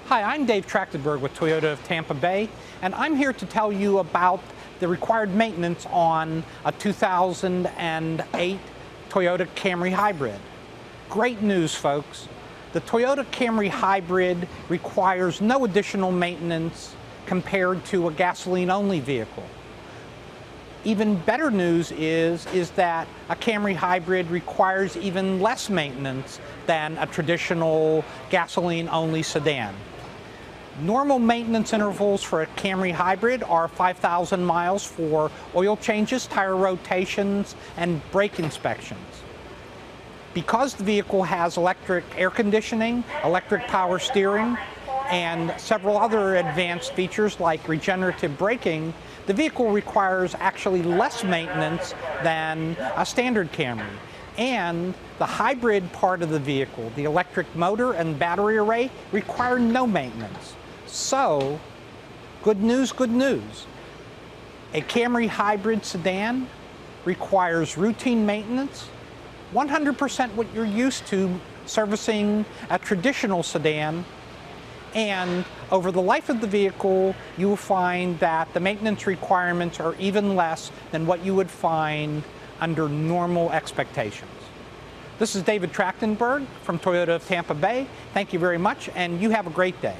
Hi, I'm Dave Trachtenberg with Toyota of Tampa Bay, and I'm here to tell you about the required maintenance on a 2008 Toyota Camry Hybrid. Great news, folks. The Toyota Camry Hybrid requires no additional maintenance compared to a gasoline-only vehicle. Even better news is that a Camry Hybrid requires even less maintenance than a traditional gasoline-only sedan. Normal maintenance intervals for a Camry Hybrid are 5,000 miles for oil changes, tire rotations, and brake inspections. Because the vehicle has electric air conditioning, electric power steering, and several other advanced features like regenerative braking, the vehicle requires actually less maintenance than a standard Camry. And the hybrid part of the vehicle, the electric motor and battery array, require no maintenance. So, good news, good news. A Camry Hybrid sedan requires routine maintenance, 100% what you're used to servicing a traditional sedan, and over the life of the vehicle, you will find that the maintenance requirements are even less than what you would find under normal expectations. This is David Trachtenberg from Toyota of Tampa Bay. Thank you very much, and you have a great day.